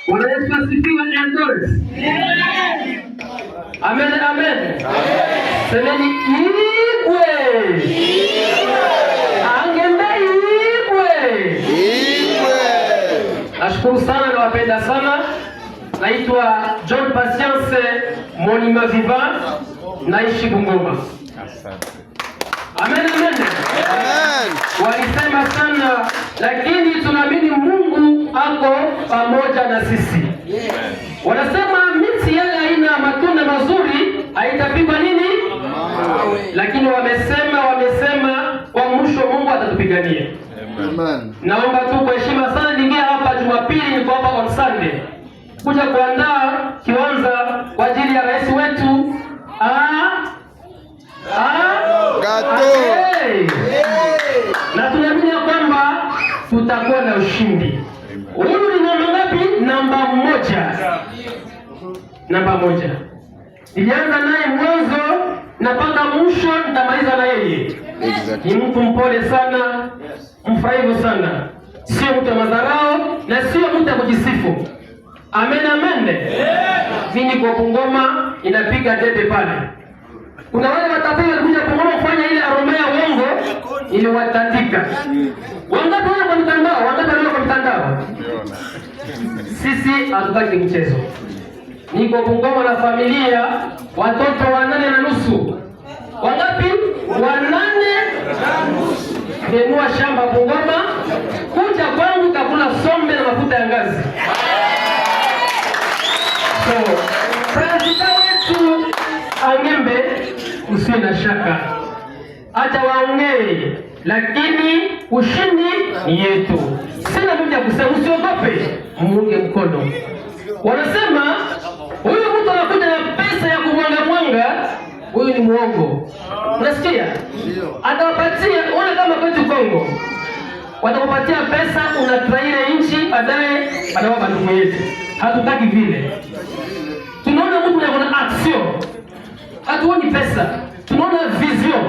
Bwana Yesu asifiwe. Amen, amen. Semeni igwe. Angembe igwe. Nashukuru sana, nawapenda sana. Naitwa John Patience Monima Vivant, naishi Bungoma. Amen, amen. Amen. Walisema sana, lakini tunaamini Mungu ako pamoja na sisi. Wanasema miti yale haina matunda mazuri haitapigwa nini? Lakini wamesema kwa mwisho Mungu atatupigania. Amen. Naomba tu kwa heshima sana ningia hapa Jumapili, niko hapa on Sunday kuja kuandaa kiwanja kwa ajili ya rais wetu Gato. Na tunaamini kwamba tutakuwa na ushindi. Huyu ni namba ngapi? Namba moja. Nilianza naye mwanzo na mpaka mwisho nitamaliza na yeye. Ni mtu mpole sana, mfurahivu sana, sio mtu wa madharau na sio mtu wa kujisifu. Amen, amen. Mimi kwa Bungoma inapiga debe pale. Kuna wale watafiti walikuja Bungoma kufanya ile aroma ya uongo ili watandika. Wangapi wale kwa mtandao? Wangapi wale kwa mtandao? Sisi hatutaki mchezo. Niko Bungoma na familia, watoto 8.5. Wangapi? 8.5. Kenua shamba Bungoma, kuja kwangu takula sombe na mafuta ya ngazi. So, President wetu Angembe, usiwe na shaka. Hata waongee, lakini ushindi ni yetu. Sina mtu ya kusema, usiogope, muunge mkono. Wanasema, huyu mtu anakuja na pesa ya kumwanga, huyu ni muongo. Unasikia? Atawapatia, unaona kama kwetu Kongo. Watakupatia pesa, unatraile nchi, baadaye wanawapa ndugu yetu. Hatutaki vile. Tunaona mtu ana action. Hatuoni pesa. Tunaona vision.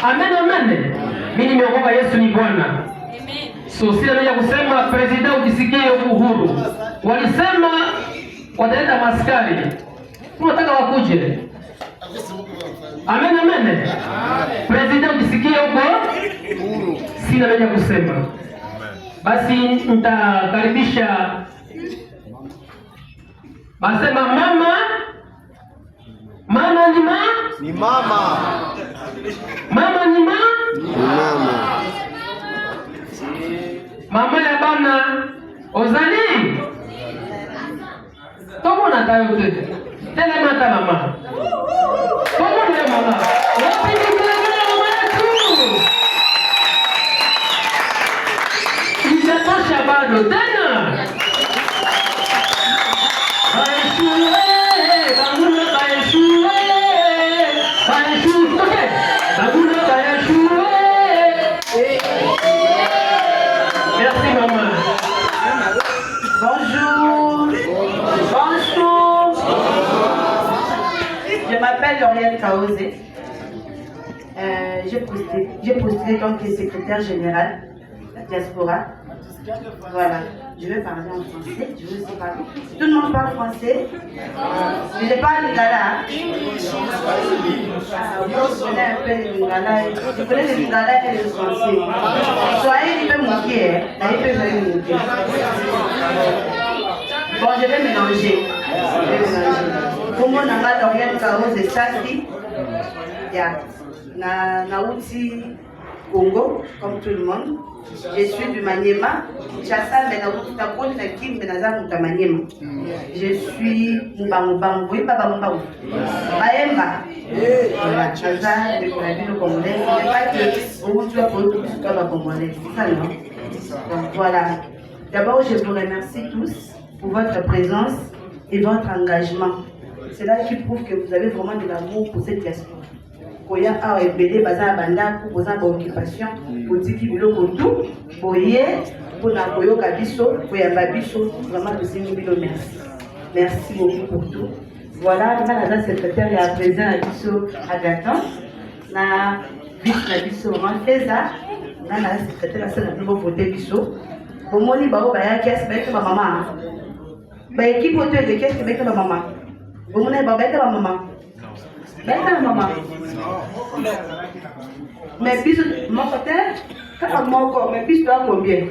Amen, amen. Mimi nimeokoka, Yesu ni Bwana. Amen. So sina neno kusema, president ukisikie uhuru. Walisema wataleta maskari. Tunataka wakuje. Amen, amen. President ukisikie huko uhuru. Sina neno kusema. Basi nitakaribisha basema mama ni mama. Mama ni mama. Mama ya bana ozali. Tomo na tayo tete. Tele mata mama. Tomo na mama. Wapi ni mama yetu? Itatosha bado tena. Je m'appelle Lauriane Kaosé. J'ai postulé comme secrétaire général de la diaspora. Voilà, je vais parler en français, je veux aussi parler. Tout le monde parle français. Je ne parle lingala. Vous connaissez un peu le lingala. Vous connaissez le lingala et le français. Soyez un peu mouillé, un peu mouillé. Bon, je vais mélanger. Pour moi, on a Lauriane Kaosé Sassi. Nauti Congo, comme tout le monde. Je suis du Maniema. Je suis Mbangou, oui, Baba Mbangou. Maemba. Voilà, Chaza, de la ville congolaise. Ce n'est pas que vous tu as pour tout ce qu'on congolais. C'est ça, non? Donc voilà. D'abord, je vous remercie tous pour votre présence et votre engagement. C'est là qui prouve que vous avez vraiment de l'amour pour cette diaspora. Koya a ebele baza banda pour poser une occupation politique biloko tout boye pour na koyoka biso koya babiso vraiment de mille merci. Merci beaucoup pour tout. Voilà, la secrétaire et à président à biso Agathon na vice na biso maman Feza nga na secrétaire na sala nouveau voté biso bomoni bao baya kiasi baike ba maman ba équipe auto de kiasi baike ba maman bomoni ba baike ba maman baike maman mais biso mon côté kaka moko mais biso a combien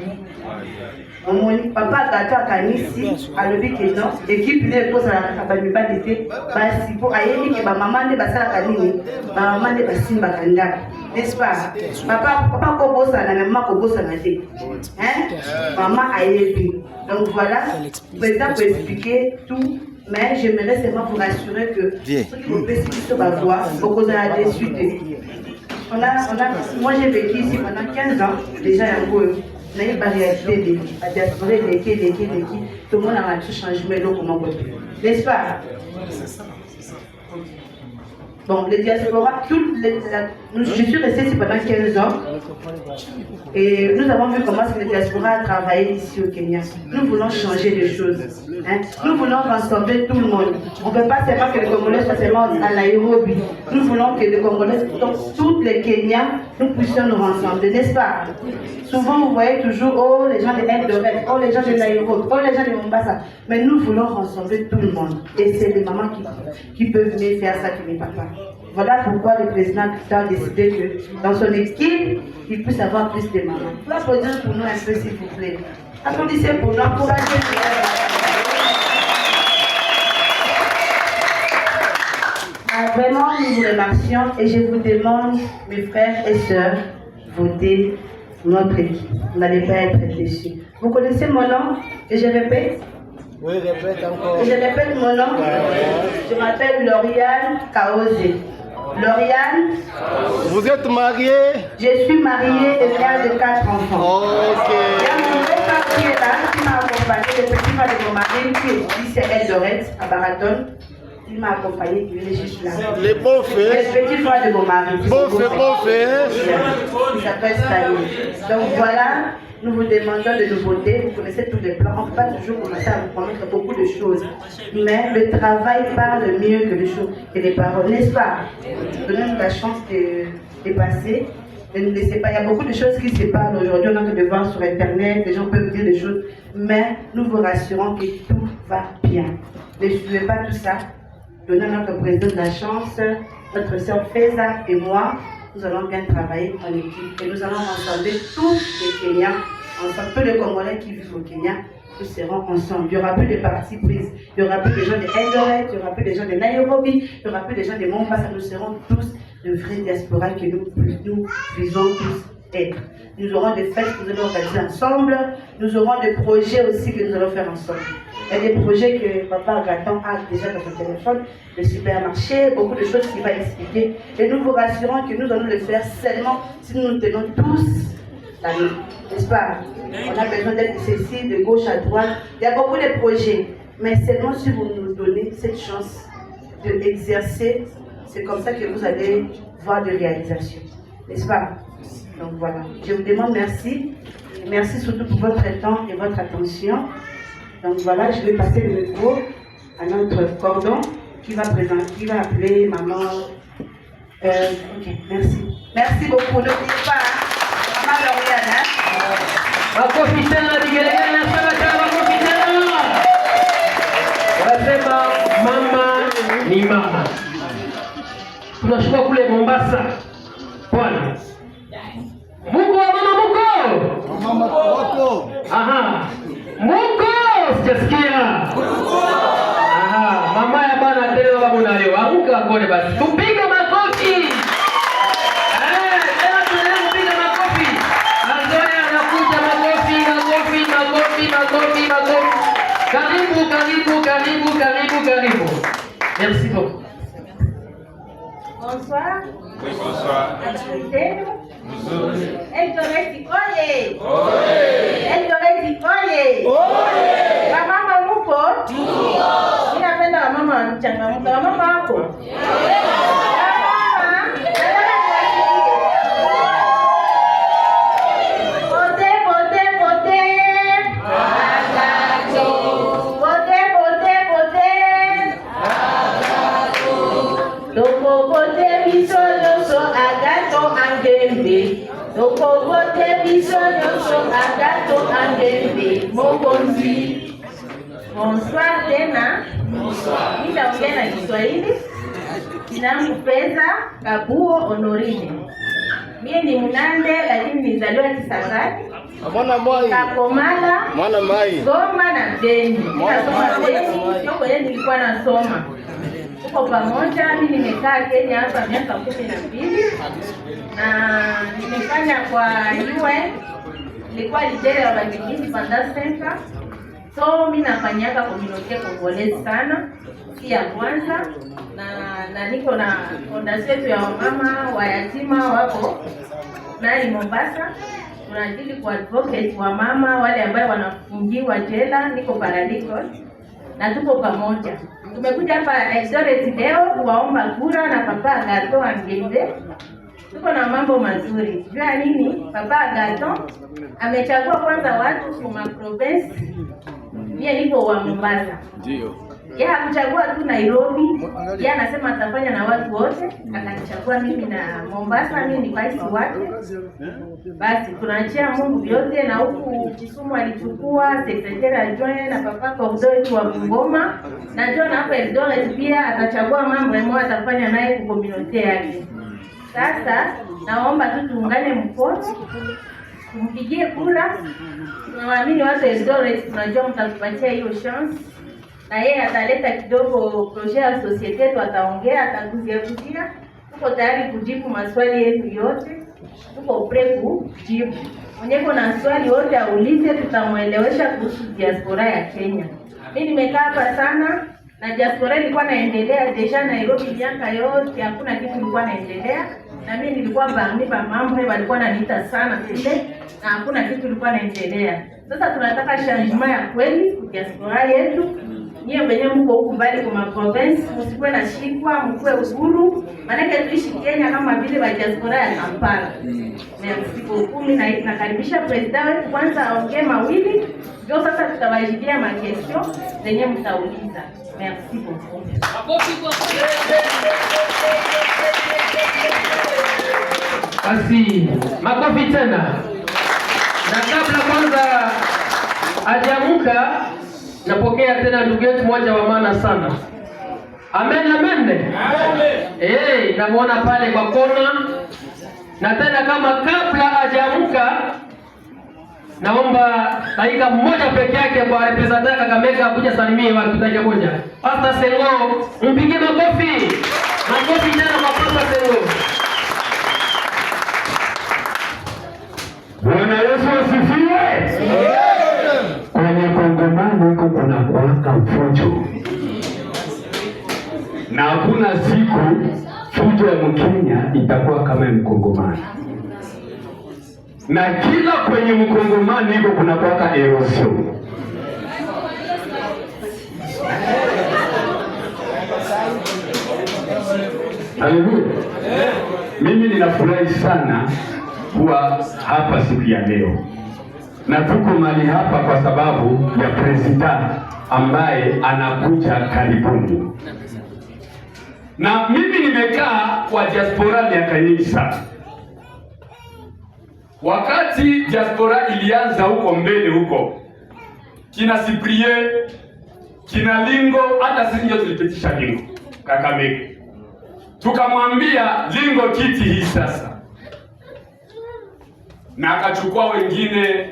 omoni papa tata kanisi alobi ke non équipe ne ekozalaka bamibali te basi mpo ayebi ke bamama nde basalaka nini bamama nde basimbaka ndako n'est-ce pas papa kobosana mais mama kobosana te mama ayebi donc voilà président peut expliquer tout mais j'aimerais seulement vous rassurer que ceux qui opesi biso bavoix bokozala déçu te moi j'ai vécu ici pendant 15 ans déjà yango na une réalité de la diaspora tout le monde a tout changé donc comment n'est-ce pas? Bon, les diasporas, je suis restée ici pendant 15 ans et nous avons vu comment les diasporas travaillent ici au Kenya. Nous voulons changer les choses. Nous voulons rassembler tout le monde. On ne veut pas seulement que les Congolais soient seulement à Nairobi. Nous voulons que les Congolais, donc tous les Kenyans, nous puissions nous rassembler, n'est-ce pas? Souvent, vous voyez toujours, oh, les gens de Eldoret, oh, les gens de Nairobi, oh, les gens de Mombasa. Mais nous voulons rassembler tout le monde. Et c'est les mamans qui peuvent venir faire ça, qui n'est pas grave. Voilà pourquoi le président a décidé que dans son équipe, il puisse avoir plus de mamans. Vous applaudissez pour nous un peu, s'il vous plaît. Applaudissez pour nous, encouragez Vraiment, nous vous remercions et je vous demande, mes frères et sœurs, votez notre équipe. Vous n'allez pas être déçus. Vous connaissez mon nom et je répète? Oui, répète encore. Et je répète mon nom. Je m'appelle Lauriane Kaosé. Lauriane. Vous êtes mariée? Je suis mariée et mère de 4 enfants. Ok. Il y a mon vrai frère qui est là, qui m'a accompagné, le petit frère de mon mari, qui est ici à Eldoret, à Baraton. Il m'a accompagné, il est juste là. Les beaux faits. Le petit frère de mon mari. Beau fait. Il s'appelle Stanley. Donc voilà, nous vous demandons de nous voter. Vous connaissez tous les plans. On ne peut pas toujours commencer à vous promettre beaucoup de choses. Mais le travail parle mieux que les paroles, n'est-ce pas? Donnez-nous la chance de passer. Ne nous laissez pas. Il y a beaucoup de choses qui se parlent aujourd'hui. On a de voir sur Internet. Les gens peuvent dire des choses. Mais nous vous rassurons que tout va bien. Ne suivez pas tout ça. Donnez à notre président de la chance, notre sœur Feza et moi, nous allons bien travailler en équipe et nous allons rassembler tous les Kenyans, ensemble, tous les Congolais qui vivent au Kenya, nous serons ensemble. Il n'y aura plus de partis prises, il n'y aura plus de gens de Eldoret, il n'y aura plus de gens de Nairobi, il n'y aura plus de gens de Mombasa, nous serons tous de vrais diasporas que nous visons tous être. Nous aurons des fêtes que nous allons organiser ensemble, nous aurons des projets aussi que nous allons faire ensemble. Il y a des projets que Papa Gaton a déjà dans son téléphone, le supermarché, beaucoup de choses qu'il va expliquer. Et nous vous rassurons que nous allons le faire seulement si nous nous tenons tous la main. N'est-ce pas? On a besoin d'être ceci, de gauche à droite. Il y a beaucoup de projets. Mais seulement si vous nous donnez cette chance d'exercer, c'est comme ça que vous allez voir des réalisations. N'est-ce pas? Donc voilà. Je vous demande merci. Merci surtout pour votre temps et votre attention. Donc voilà, je vais passer le micro à notre cordon qui va appeler maman. Ok, merci. Merci beaucoup. N'oubliez pas, maman Lauriane. Wanasema mama ni mama. Tunashuka kule Mombasa. Bwana. Muko mama muko? Mama wako. Aha. Muko sijasikia. Aha, mama ya bwana tena baba unayo. Amka kone basi. Tupige makofi. Tena tunaenda kupiga makofi. Azoea anakuja makofi. Karibu. Merci beaucoup. Bonsoir. Oui, bonsoir. Eldoret oye! Eldoret oye! Wamama muko? Mimi napenda wamama wanachangamka. Wamama wako? Bobote biso nyonso agato angembe mokonzi. Bonsoir tena. Nitaongea na Kiswahili. Ninampenda Kabuo Honorine. Mimi ni Mnande lakini nilizaliwa Kisangani. Mwana mai. Kakomala. Mwana mai. Goma na Beni. Nasoma Beni. Sio kwa nilikuwa nasoma. Tuko pamoja, mimi nimekaa Kenya hapa miaka 12 na nimefanya kwa UN. Nilikuwa leader wa Bagidini Panda Center. So mimi nafanyaga community Congolese sana. Si ya kwanza na niko na fondation ya mama wa yatima wako nani Mombasa. Tunajili kwa advocate wa mama wale ambao wanafungiwa jela, niko paralegal na tuko pamoja. Tumekuja hapa Eldoret leo kuwaomba kura na Papa Agathon Angembe. Tuko na mambo mazuri. Jua nini? Papa Agathon amechagua kwanza watu kwa province. Yeye niko wa Mombasa. Ndio. Yeye hakuchagua tu Nairobi. Yeye anasema atafanya na watu wote. Akanichagua mimi na Mombasa, mimi ni vice wake. Basi tunaachia Mungu vyote, na huku Kisumu alichukua secretary adjoint na Papa Kogdoi wa Bungoma. Na John hapa Eldoret pia atachagua mambo ambayo atafanya naye kwa community yake. Sasa naomba tu tuungane mkono. Tumpigie kura. Tunaamini watu Eldoret tunajua mtatupatia hiyo chance. Na yeye ataleta kidogo projet ya societe yetu, ataongea, ataguzia. Tuko tayari kujibu maswali yetu yote. Tuko prêt kujibu. Mwenye kuna swali yote aulize, tutamuelewesha kuhusu diaspora ya Kenya. Mimi nimekaa hapa sana na diaspora ilikuwa inaendelea deja Nairobi miaka yote, hakuna kitu kilikuwa inaendelea. Na mimi nilikuwa bamiba mambo walikuwa wananiita sana kule na hakuna kitu kilikuwa inaendelea. Sasa tunataka changement ya kweli kwa diaspora yetu. Nyie wenyewe mko huko mbali kwa province, msikuwe na shikwa, mkue uhuru. Maana tuishi Kenya kama vile wa diaspora ya Kampala. Na siku 10 na nakaribisha president wetu kwanza aongee mawili, ndio sasa tutawajibia makesho zenye mtauliza. Merci beaucoup. Basi makofi tena. Na kabla kwanza ajamuka, napokea tena ndugu yetu mmoja wa maana sana. Amen, amen. Amen. Namuona pale kwa kona. Na tena kama kabla ajamuka, naomba dakika mmoja peke yake kwa representative Kakamega kuja salimie watu dakika moja. Pastor Sengo, mpige makofi. Makofi tena kwa Pastor Sengo. Bwana Yesu asifiwe. Kwenye kongamano huko kuna kuwaka fujo. Na hakuna siku fujo ya Mkenya itakuwa kama Mkongomani. Na kila kwenye Mkongomani hiko kuna kuwaka erosion. Haleluya. Mimi ninafurahi sana kuwa hapa siku ya leo. Na tuko mahali hapa kwa sababu ya president ambaye anakuja karibuni. Na mimi nimekaa kwa diaspora miaka nyingi sana. Wakati diaspora ilianza huko mbele huko, kina Cyprien, kina Lingo, hata sisi ndio tulipitisha Lingo Kakamega. Tukamwambia Lingo kiti hii sasa. Na akachukua wengine,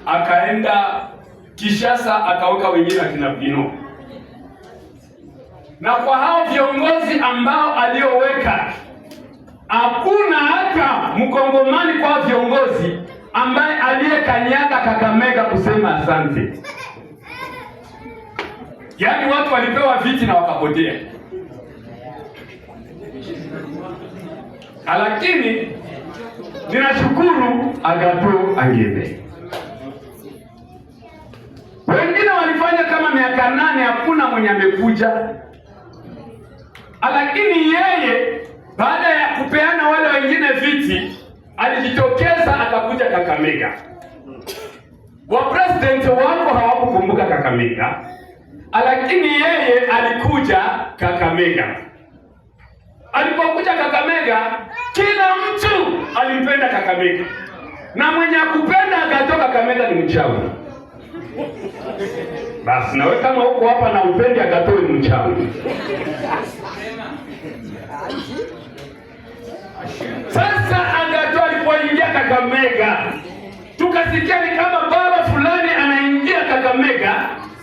akaenda Kishasa, akaweka wengine akina Bino. Na kwa hao viongozi ambao alioweka, hakuna hata Mkongomani kwa viongozi ambaye aliyekanyaga Kakamega kusema asante. Yaani watu walipewa viti na wakapotea. Lakini ninashukuru Agathon Angembe. Wengine walifanya kama miaka 8 hakuna mwenye amekuja. Lakini yeye baada ya kupeana wale wengine viti alijitokeza akakuja Kakamega. Wa president wako hawakukumbuka Kakamega. Lakini yeye alikuja Kakamega. Alipokuja Kakamega, kila mtu alimpenda Kakamega. na mwenye akupenda Agathon Kakamega ni mchawi. Basi nawe kama uko hapa na upendi Agathon ni mchawi. Sasa Agathon alipoingia Kakamega, tukasikia ni kama baba fulani anaingia Kakamega,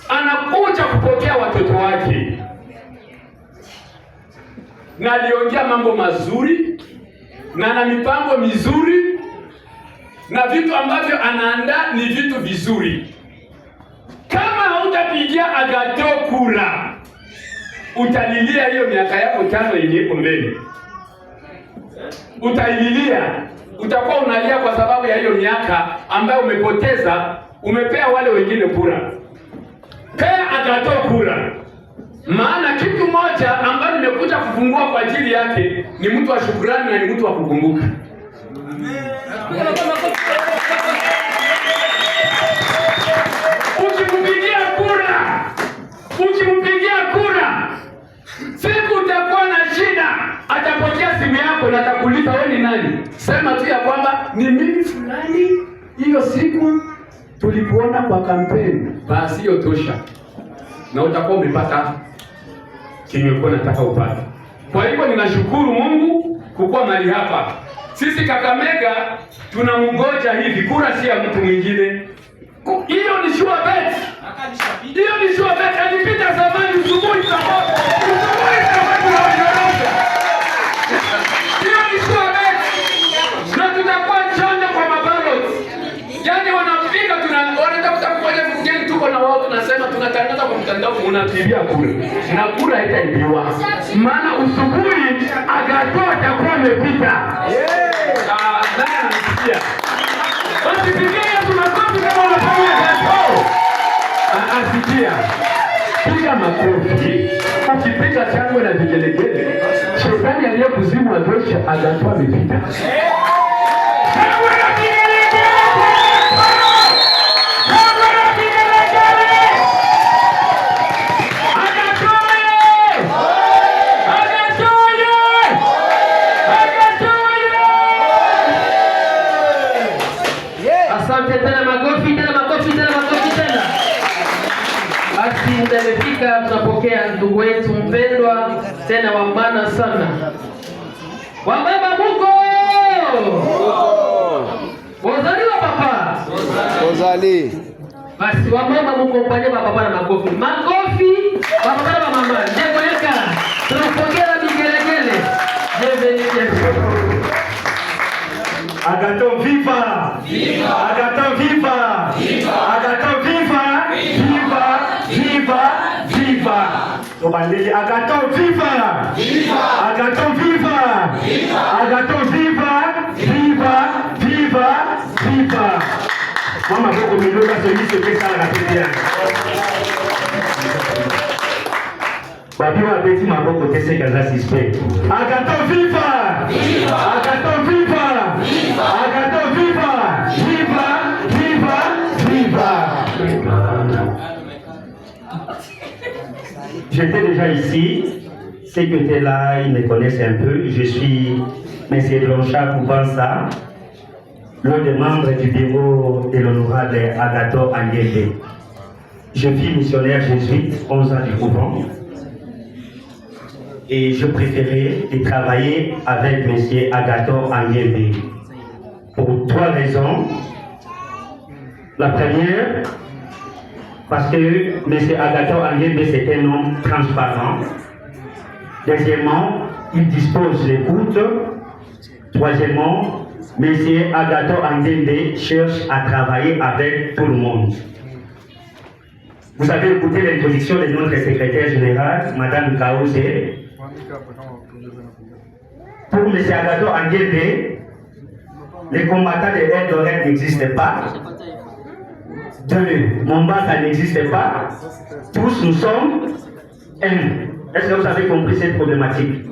anakuja kupokea watoto wake, na aliongea mambo mazuri na ana mipango mizuri, na vitu ambavyo anaandaa ni vitu vizuri. Kama hautapigia Agathon kura, utalilia hiyo miaka yako 5 yenye mbele. Utaililia, utakuwa unalia kwa sababu ya hiyo miaka ambayo umepoteza, umepea wale wengine kura. Pea Agathon kura. Maana kitu moja ambayo nimekuja kufungua kwa ajili yake ni mtu wa shukrani na ni mtu wa kukumbuka. Ukimpigia kura, siku utakuwa na shida, atapokea simu yako na atakuuliza wewe ni nani. Sema tu ya kwamba ni mimi fulani, hiyo siku tulikuona kwa kampeni. Basi hiyo tosha, na utakuwa umepata kenye ulikuwa unataka upate. Kwa hivyo ninashukuru Mungu kukuwa mahali hapa. Sisi Kakamega tunamngoja hivi, kura si ya mtu mwingine. Hiyo ni sure bet. Hiyo ni sure bet. Alipita zamani usubuhi sababu. Hiyo ni sure bet. Na tutakuwa chonjo kwa mabalot. Yaani wanapiga wanatafuta kufanya mgeni, tuko na wao tunasema tunatangaza kwa mtandao, unapigia kura. Na kura haitaibiwa. Maana usubuhi Agathon atakuwa amepita. Nani anasikia? Basi pigia makofi kama unafanya Agathon. Asikia. Piga makofi. Ukipiga shangwe na vigelegele, shetani aliyekuzimu atosha, Agathon amepita. Shangwe na vigelegele. Shangwe na vigelegele. Agathon! Agathon! Agathon! Asante tena, makofi tena, makofi tena, makofi tena. Basi ndamefika, tunapokea ndugu wetu mpendwa tena wa maana sana. Wababa muko! Wazaliwa papa? Ozali. Basi wamama muko mpanye papa na makofi. Makofi papa na mama. Jengo yeka. Tunapokea vigelegele. Agathon viva! Viva! Agathon viva! Viva! Agathon viva! Viva! Viva! Viva! Tobandeli Agathon viva! Viva! Agathon viva! Viva! Agathon viva! Viva! Viva! Viva! Mama boko miloka celui qui ça la pédia. Babi wa beti maboko tese kaza suspect. Agathon viva! Viva! Agathon viva! Viva! Agathon viva! Viva! Viva! Viva! J'étais déjà ici. Ceux qui étaient là, ils me connaissent un peu. Je suis M. Blanchard Koubansa, l'un des membres du bureau de l'honorable Agathon Anguembe. Je suis missionnaire jésuite, 11 ans du couvent. Et je préférais de travailler avec M. Agathon Anguembe pour 3 raisons. La première, parce que M. Agathon Anguembe c'est un homme transparent. Deuxièmement, il dispose d'écoute. Troisièmement, M. Agathon Anguembe cherche à travailler avec tout le monde. Vous avez écouté l'introduction de notre secrétaire général, Mme Kaose. Pour M. Agathon Anguembe, les combattants de Eldoret n'existent pas. De Mombasa n'existe pas. Tous nous sommes un. Est-ce que vous avez compris cette problématique?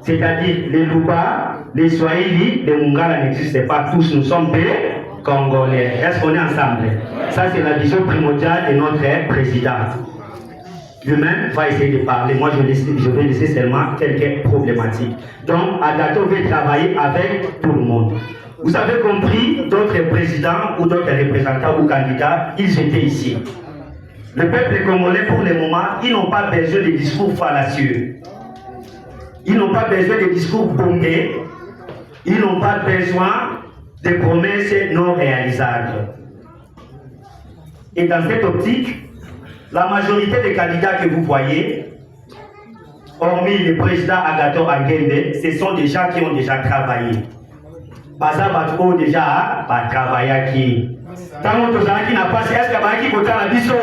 C'est-à-dire les Luba, les Swahili, les Mungala n'existent pas. Tous nous sommes des Congolais. Est-ce qu'on est ensemble? Ça, c'est la vision primordiale de notre président. Lui-même va essayer de parler. Moi, je vais laisser seulement quelques problématiques. Donc, Agathon veut travailler avec tout le monde. Vous avez compris, d'autres présidents ou d'autres représentants ou candidats, ils étaient ici. Le peuple congolais, pour le moment, ils n'ont pas besoin de discours fallacieux. Ils n'ont pas besoin de discours bombés. Ils n'ont pas besoin de promesses non réalisables. Et dans cette optique, la majorité des candidats que vous voyez, hormis le président Agathon Angembe, ce sont des gens qui ont déjà travaillé. Baza Batko déjà travaillé. Tant que Tozaki n'a pas, est-ce que Baki Kota la biso?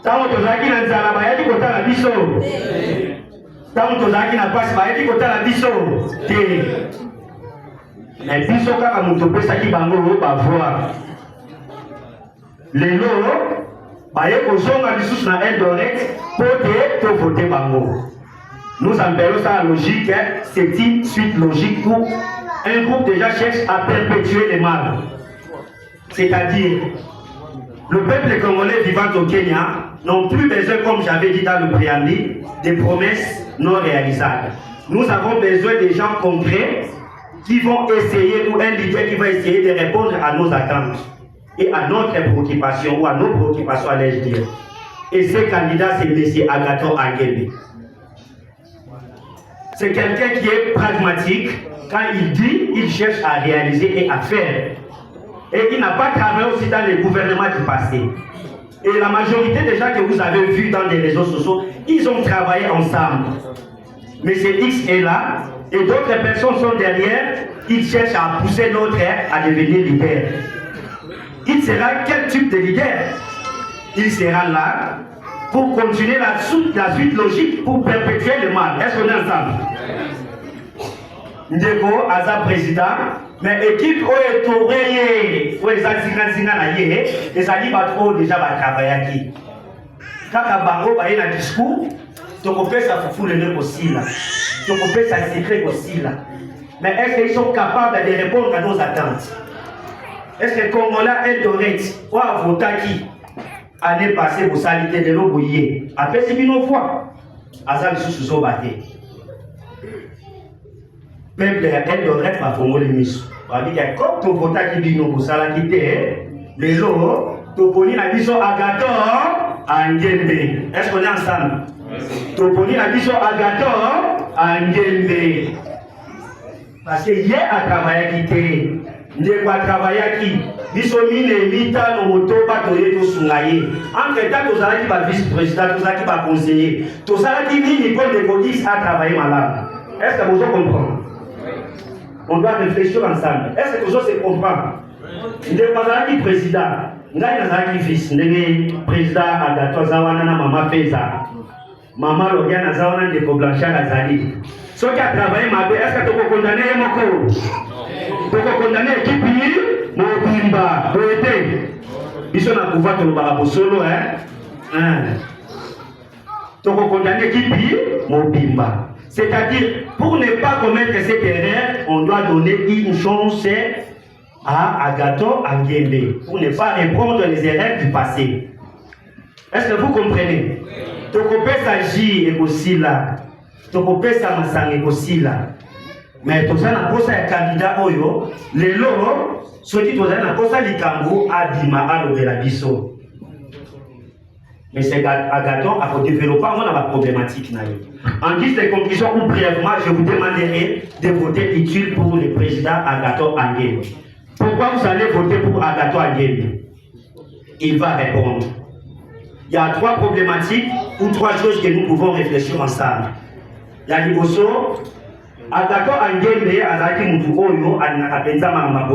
Tant que Tozaki n'a pas, Baki Kota la biso. Tant que Tozaki n'a pas, Baki Kota la biso. Mais biso kaka mutope saki bango ba voir. Les lots, baye kozonga lisusu na Eldoret pour voter bango. Nous appelons ça la logique, c'est une suite logique où un groupe déjà cherche à perpétuer les mal. C'est-à-dire, le peuple congolais vivant au Kenya n'ont plus besoin, comme j'avais dit dans le préambule, des promesses non réalisables. Nous avons besoin des gens concrets qui vont essayer, ou un leader qui va essayer de répondre à nos attentes et à notre préoccupation, ou à nos préoccupations, allais-je dire. Et ce candidat, c'est M. Agathon Angembe. C'est quelqu'un qui est pragmatique. Quand il dit, il cherche à réaliser et à faire. Et il n'a pas travaillé aussi dans les gouvernements du passé. Et la majorité des gens que vous avez vus dans les réseaux sociaux, ils ont travaillé ensemble. Mais c'est X est là, et d'autres personnes sont derrière, ils cherchent à pousser l'autre à devenir leader. Il sera quel type de leader? Il sera là pour continuer la suite logique, pour perpétuer le mal. Est-ce qu'on est ensemble? Ndeko, Aza président, mais équipe où est tourée, où est les alliés trop déjà travailler. Quand Bango a un discours, tu peux ça fout le nez aussi là, tu peux ça secret aussi là. Mais est-ce qu'ils sont capables de répondre à nos attentes? Est-ce que Congolais Eldoret ou à Votaki année passée vous salité de l'eau bouillée après c'est une fois Aza sous Zobaté. Peuple Eldoret va former les missions. On dit que comme ton vote qui dit non, ça l'a quitté, les lots, Toponi a dit Agathon Angembe. Est-ce qu'on est ensemble? Toponi a dit Agathon Angembe. Parce que hier à travailler quitté, ne pas travailler qui, bisomine et mita no moto pas toyer to sungaye. En fait, tant que qui va vice-président, tout ça qui va conseiller, tout ça qui dit ni de police à travailler malade. Est-ce que vous comprenez? On doit réfléchir ensemble. Est-ce que vous se comprendre? Ne pas qui président, n'a pas qui vice, ne président Agathon Zawana na maman Feza, maman Logan Zawana de Koblancha Azali. Ceux qui a travaillé ma belle, est-ce que tu peux condamner mon corps? Tu peux condamner l'équipe mon bimba, ils sont à pouvoir te le solo, hein? Tu peux condamner l'équipe mon bimba. C'est-à-dire, pour ne pas commettre cette erreur, on doit donner une chance à Agathon Angembe, pour ne pas reprendre les erreurs du passé. Est-ce que vous comprenez? Tu peux s'agir aussi là. Tu peux s'amasser aussi là. Mais tout ça n'a pas ça candidat oyo. Les lots, ceux qui ont pas ça likambo adima alo de la biso. Mais c'est Agathon à développer la problématique. En guise de conclusion ou brièvement, je vous demanderai de voter utile pour le président Agathon Angembe. Pourquoi vous allez voter pour Agathon Angembe? Il va répondre. Il y a 3 problématiques ou 3 choses que nous pouvons réfléchir ensemble. Il y a Liboso, Agathon Angembe, Azaki Mutu Oyo, Anakapenza Mamabo.